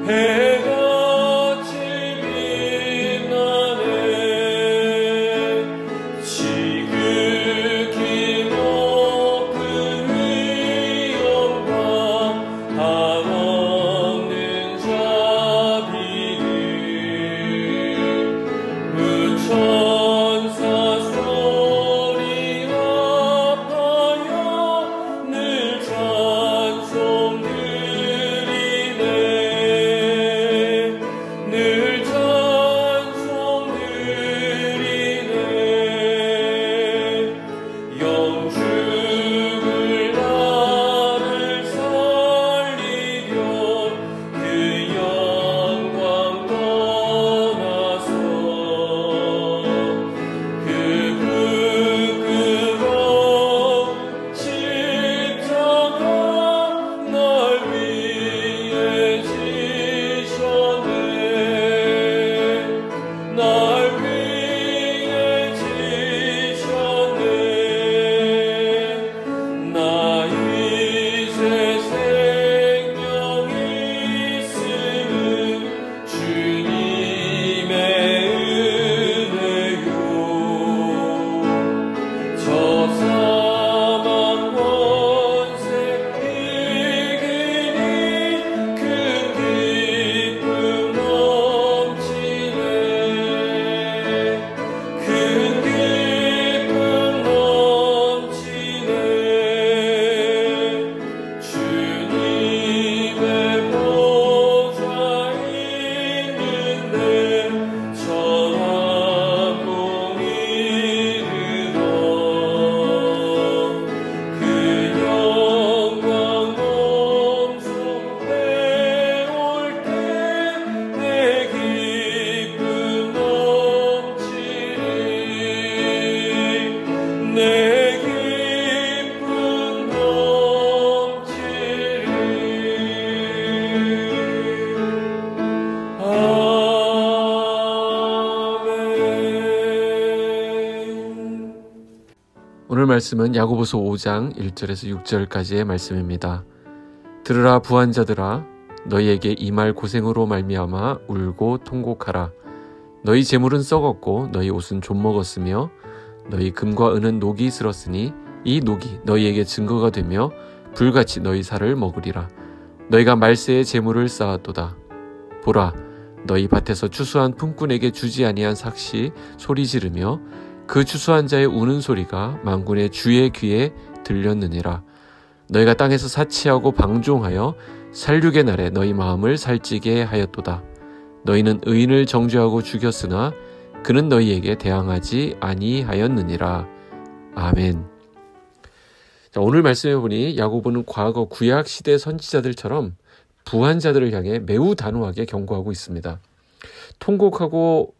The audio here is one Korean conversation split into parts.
해같이 빛나네. 지극히 높은 위엄과 한없는 자비를 무천사 소리 합하여 늘 찬송 드리네. 늘 찬송 드리네. 영죽을 나를 살리려 그 영광 떠나서 그 부끄러운 십자가 날 위해 지셨네. 날 위해 지셨네. 나 이제 생명이 있음은 주님의 은혜요. 저 사망 권세 이기니 큰 기쁨 넘치네. 큰 기쁨 넘치네. 주님의 보좌 있는데 천한 몸이 이르러 그 영광 몸소 배울 때 내 기쁨 넘치리. 내 기쁨 넘치리. 아멘. 오늘 말씀은 야고보서 5장 1절에서 6절까지의 말씀입니다. 들으라 부한자들아, 너희에게 이 말 고생으로 말미암아 울고 통곡하라. 너희 재물은 썩었고 너희 옷은 좀먹었으며 너희 금과 은은 녹이 슬었으니 이 녹이 너희에게 증거가 되며 불같이 너희 살을 먹으리라. 너희가 말세의 재물을 쌓았도다. 보라, 너희 밭에서 추수한 품꾼에게 주지 아니한 삭시 소리 지르며 그 추수한 자의 우는 소리가 만군의 주의 귀에 들렸느니라. 너희가 땅에서 사치하고 방종하여 살육의 날에 너희 마음을 살찌게 하였도다. 너희는 의인을 정죄하고 죽였으나 그는 너희에게 대항하지 아니하였느니라. 아멘. 자, 오늘 말씀해 보니 야고보는 과거 구약 시대 선지자들처럼 부한 자들을 향해 매우 단호하게 경고하고 있습니다. 통곡하고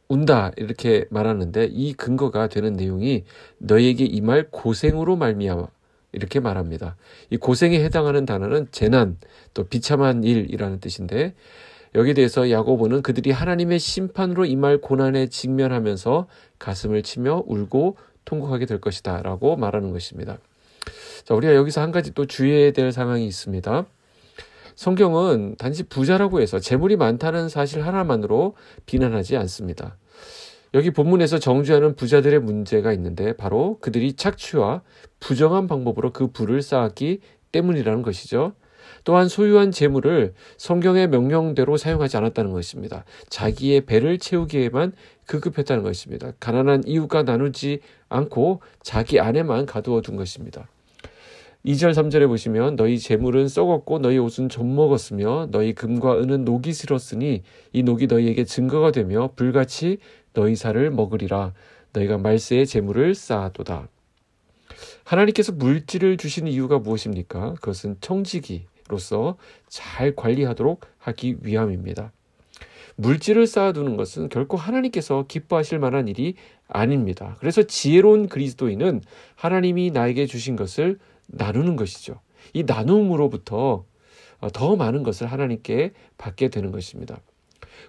운다 이렇게 말하는데 이 근거가 되는 내용이 너희에게 이 말 고생으로 말미암아 이렇게 말합니다. 이 고생에 해당하는 단어는 재난, 또 비참한 일이라는 뜻인데 여기에 대해서 야고보는 그들이 하나님의 심판으로 이 말 고난에 직면하면서 가슴을 치며 울고 통곡하게 될 것이다 라고 말하는 것입니다. 자, 우리가 여기서 한 가지 또 주의해야 될 상황이 있습니다. 성경은 단지 부자라고 해서 재물이 많다는 사실 하나만으로 비난하지 않습니다. 여기 본문에서 정죄하는 부자들의 문제가 있는데 바로 그들이 착취와 부정한 방법으로 그 부를 쌓았기 때문이라는 것이죠. 또한 소유한 재물을 성경의 명령대로 사용하지 않았다는 것입니다. 자기의 배를 채우기에만 급급했다는 것입니다. 가난한 이웃과 나누지 않고 자기 안에만 가두어 둔 것입니다. 2절 3절에 보시면 너희 재물은 썩었고 너희 옷은 좀먹었으며 너희 금과 은은 녹이 슬었으니 이 녹이 너희에게 증거가 되며 불같이 너희 살을 먹으리라. 너희가 말세의 재물을 쌓아도다. 하나님께서 물질을 주시는 이유가 무엇입니까? 그것은 청지기로서 잘 관리하도록 하기 위함입니다. 물질을 쌓아두는 것은 결코 하나님께서 기뻐하실 만한 일이 아닙니다. 그래서 지혜로운 그리스도인은 하나님이 나에게 주신 것을 나누는 것이죠. 이 나눔으로부터 더 많은 것을 하나님께 받게 되는 것입니다.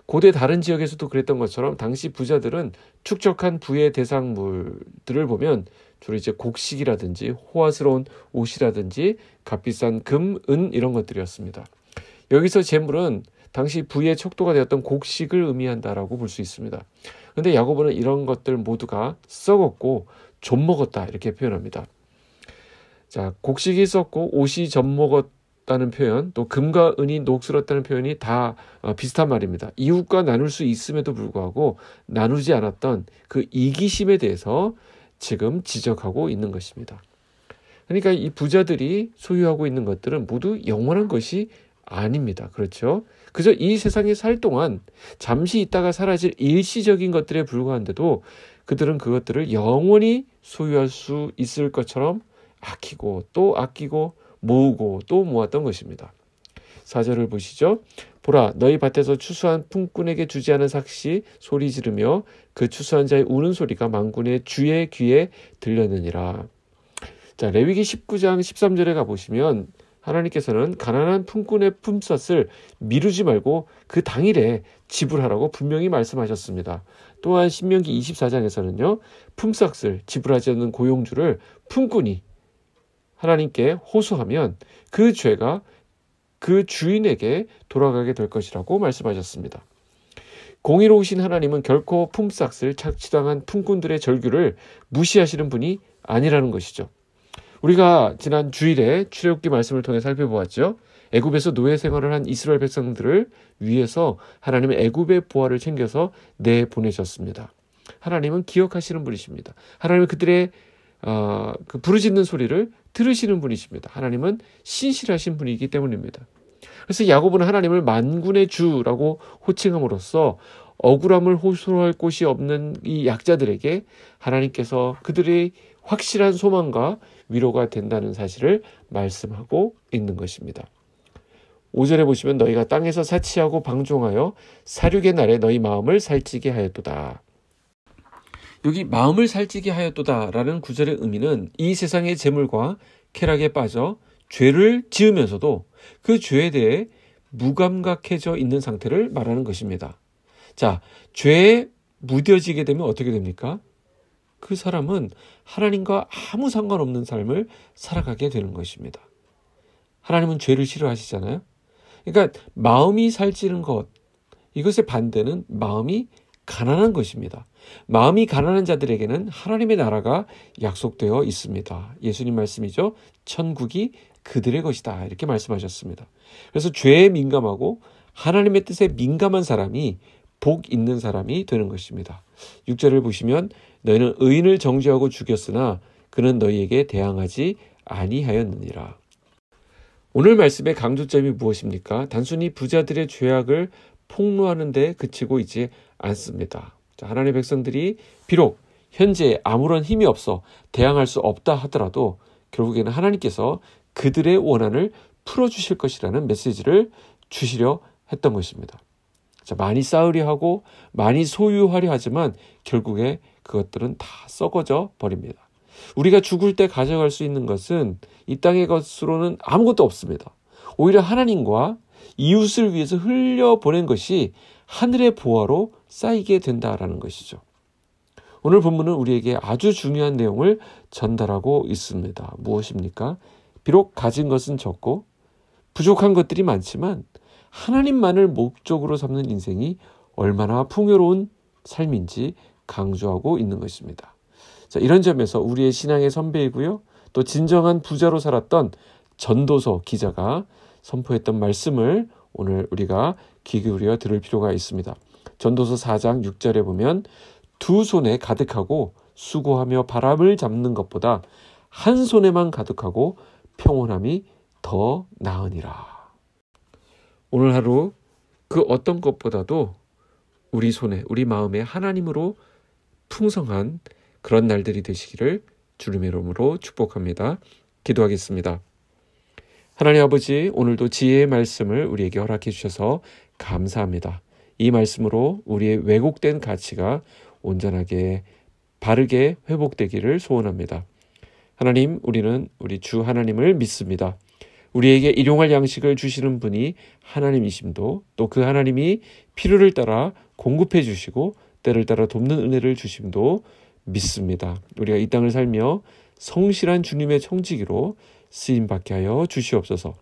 고대 다른 지역에서도 그랬던 것처럼 당시 부자들은 축적한 부의 대상물들을 보면 주로 이제 곡식이라든지 호화스러운 옷이라든지 값비싼 금, 은 이런 것들이었습니다. 여기서 재물은 당시 부의 척도가 되었던 곡식을 의미한다라고 볼 수 있습니다. 그런데 야고보는 이런 것들 모두가 썩었고 젖먹었다 이렇게 표현합니다. 자, 곡식이 썩고 옷이 젖먹었다는 표현, 또 금과 은이 녹슬었다는 표현이 다 비슷한 말입니다. 이웃과 나눌 수 있음에도 불구하고 나누지 않았던 그 이기심에 대해서 지금 지적하고 있는 것입니다. 그러니까 이 부자들이 소유하고 있는 것들은 모두 영원한 것이 아닙니다. 그렇죠? 그저 이 세상에 살 동안 잠시 있다가 사라질 일시적인 것들에 불과한데도 그들은 그것들을 영원히 소유할 수 있을 것처럼 아끼고 또 아끼고 모으고 또 모았던 것입니다. 4절을 보시죠. 보라, 너희 밭에서 추수한 품꾼에게 주지 않은 삭시 소리 지르며 그 추수한 자의 우는 소리가 만군의 주의 귀에 들렸느니라. 자, 레위기 19장 13절에 가보시면 하나님께서는 가난한 품꾼의 품삯을 미루지 말고 그 당일에 지불하라고 분명히 말씀하셨습니다. 또한 신명기 24장에서는요. 품삯을 지불하지 않는 고용주를 품꾼이 하나님께 호소하면 그 죄가 그 주인에게 돌아가게 될 것이라고 말씀하셨습니다. 공의로우신 하나님은 결코 품삯을 착취당한 품꾼들의 절규를 무시하시는 분이 아니라는 것이죠. 우리가 지난 주일에 출애굽기 말씀을 통해 살펴보았죠. 애굽에서 노예 생활을 한 이스라엘 백성들을 위해서 하나님은 애굽의 보화를 챙겨서 내보내셨습니다. 하나님은 기억하시는 분이십니다. 하나님은 그들의 그 부르짖는 소리를 들으시는 분이십니다. 하나님은 신실하신 분이기 때문입니다. 그래서 야고보는 하나님을 만군의 주라고 호칭함으로써 억울함을 호소할 곳이 없는 이 약자들에게 하나님께서 그들의 확실한 소망과 위로가 된다는 사실을 말씀하고 있는 것입니다. 5절에 보시면 너희가 땅에서 사치하고 방종하여 사륙의 날에 너희 마음을 살찌게 하였도다. 여기 마음을 살찌게 하였도다라는 구절의 의미는 이 세상의 재물과 쾌락에 빠져 죄를 지으면서도 그 죄에 대해 무감각해져 있는 상태를 말하는 것입니다. 자, 죄에 무뎌지게 되면 어떻게 됩니까? 그 사람은 하나님과 아무 상관없는 삶을 살아가게 되는 것입니다. 하나님은 죄를 싫어하시잖아요. 그러니까 마음이 살찌는 것, 이것의 반대는 마음이 가난한 것입니다. 마음이 가난한 자들에게는 하나님의 나라가 약속되어 있습니다. 예수님 말씀이죠. 천국이 그들의 것이다. 이렇게 말씀하셨습니다. 그래서 죄에 민감하고 하나님의 뜻에 민감한 사람이 복 있는 사람이 되는 것입니다. 6절을 보시면 너희는 의인을 정죄하고 죽였으나 그는 너희에게 대항하지 아니하였느니라. 오늘 말씀의 강조점이 무엇입니까? 단순히 부자들의 죄악을 폭로하는 데 그치고 있지 않습니다. 자, 하나님의 백성들이 비록 현재 아무런 힘이 없어 대항할 수 없다 하더라도 결국에는 하나님께서 그들의 원한을 풀어주실 것이라는 메시지를 주시려 했던 것입니다. 자, 많이 쌓으려 하고 많이 소유하려 하지만 결국에 그것들은 다 썩어져 버립니다. 우리가 죽을 때 가져갈 수 있는 것은 이 땅의 것으로는 아무것도 없습니다. 오히려 하나님과 이웃을 위해서 흘려보낸 것이 하늘의 보화로 쌓이게 된다라는 것이죠. 오늘 본문은 우리에게 아주 중요한 내용을 전달하고 있습니다. 무엇입니까? 비록 가진 것은 적고 부족한 것들이 많지만 하나님만을 목적으로 삼는 인생이 얼마나 풍요로운 삶인지 강조하고 있는 것입니다. 자, 이런 점에서 우리의 신앙의 선배이고요. 또 진정한 부자로 살았던 전도서 기자가 선포했던 말씀을 오늘 우리가 귀 기울여 들을 필요가 있습니다. 전도서 4장 6절에 보면 두 손에 가득하고 수고하며 바람을 잡는 것보다 한 손에만 가득하고 평온함이 더 나으니라. 오늘 하루 그 어떤 것보다도 우리 손에, 우리 마음에 하나님으로 풍성한 그런 날들이 되시기를 주님의 이름으로 축복합니다. 기도하겠습니다. 하나님 아버지, 오늘도 지혜의 말씀을 우리에게 허락해 주셔서 감사합니다. 이 말씀으로 우리의 왜곡된 가치가 온전하게 바르게 회복되기를 소원합니다. 하나님, 우리는 우리 주 하나님을 믿습니다. 우리에게 일용할 양식을 주시는 분이 하나님이심도, 또 그 하나님이 필요를 따라 공급해 주시고 때를 따라 돕는 은혜를 주심도 믿습니다. 우리가 이 땅을 살며 성실한 주님의 청지기로 쓰임받게 하여 주시옵소서.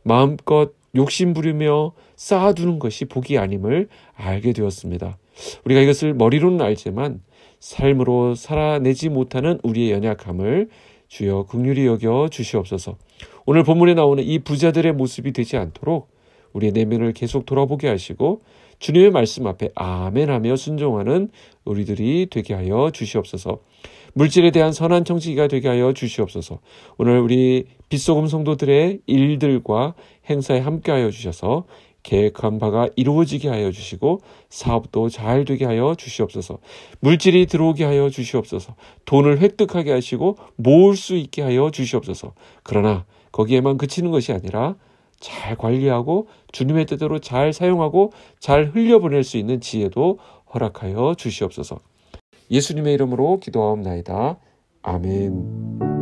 마음껏 욕심 부리며 쌓아두는 것이 복이 아님을 알게 되었습니다. 우리가 이것을 머리로는 알지만 삶으로 살아내지 못하는 우리의 연약함을 주여 긍휼히 여겨 주시옵소서. 오늘 본문에 나오는 이 부자들의 모습이 되지 않도록 우리의 내면을 계속 돌아보게 하시고 주님의 말씀 앞에 아멘하며 순종하는 우리들이 되게 하여 주시옵소서. 물질에 대한 선한 청지기가 되게 하여 주시옵소서. 오늘 우리 빛소금 성도들의 일들과 행사에 함께하여 주셔서 계획한 바가 이루어지게 하여 주시고 사업도 잘 되게 하여 주시옵소서. 물질이 들어오게 하여 주시옵소서. 돈을 획득하게 하시고 모을 수 있게 하여 주시옵소서. 그러나 거기에만 그치는 것이 아니라 잘 관리하고 주님의 뜻대로 잘 사용하고 잘 흘려보낼 수 있는 지혜도 허락하여 주시옵소서. 예수님의 이름으로 기도하옵나이다. 아멘.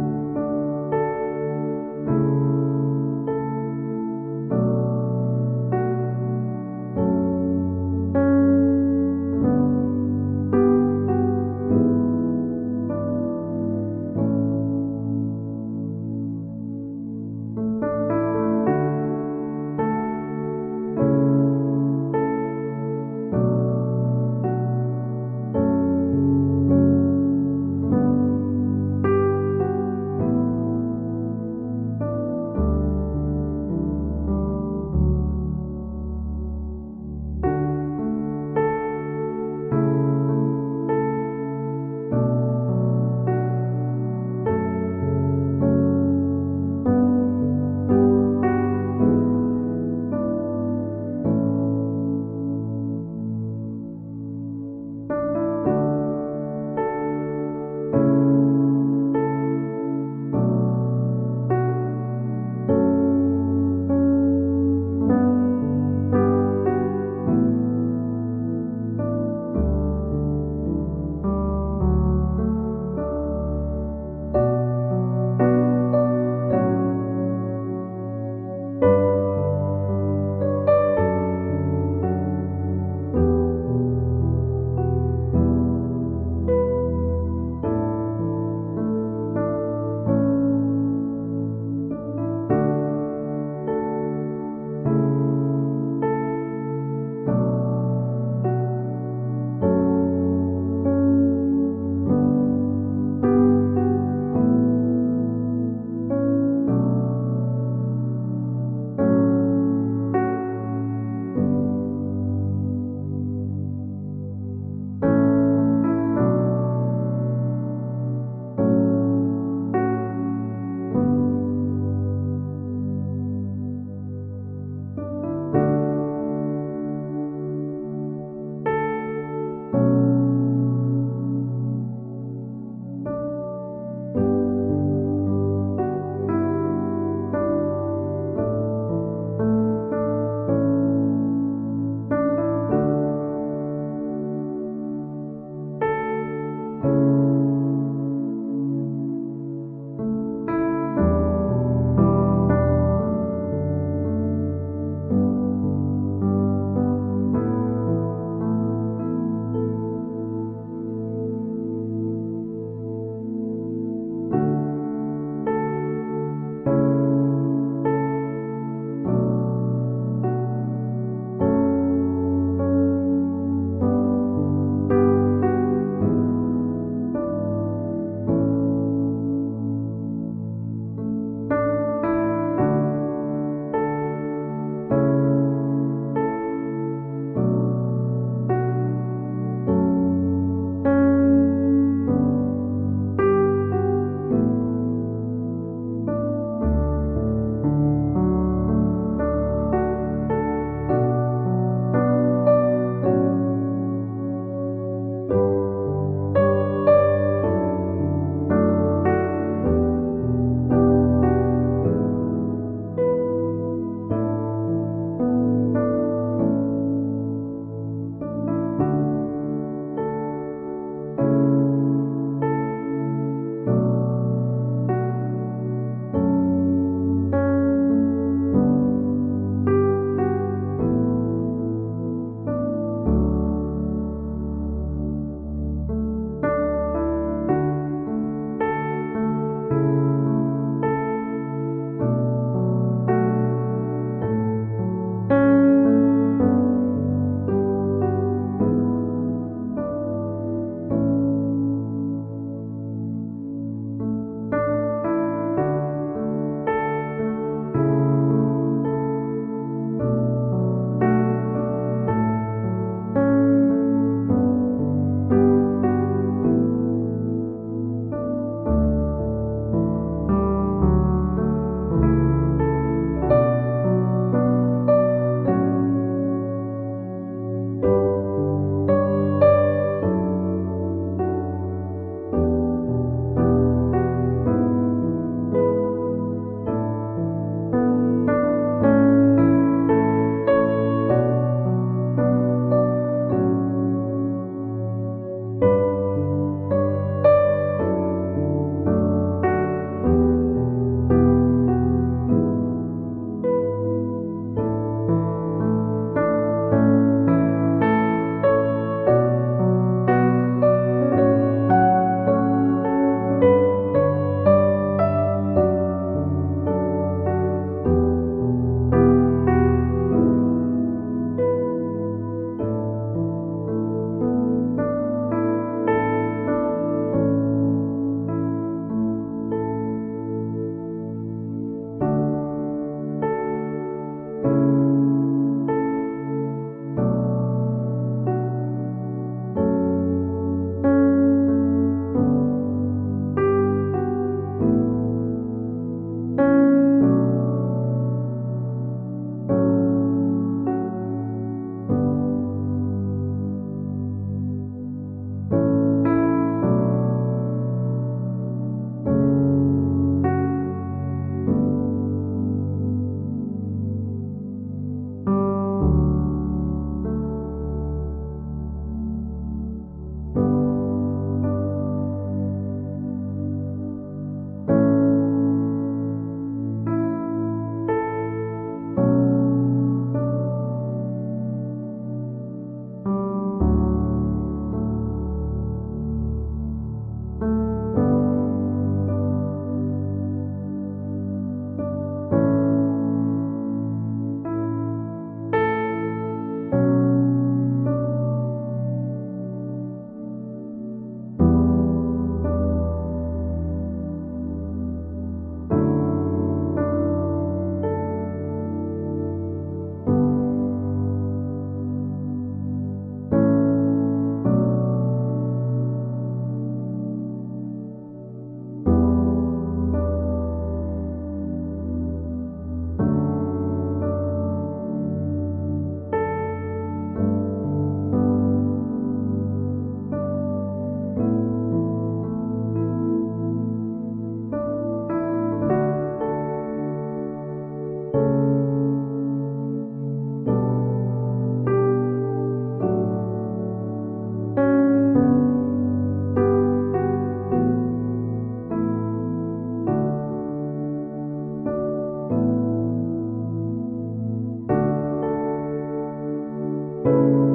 주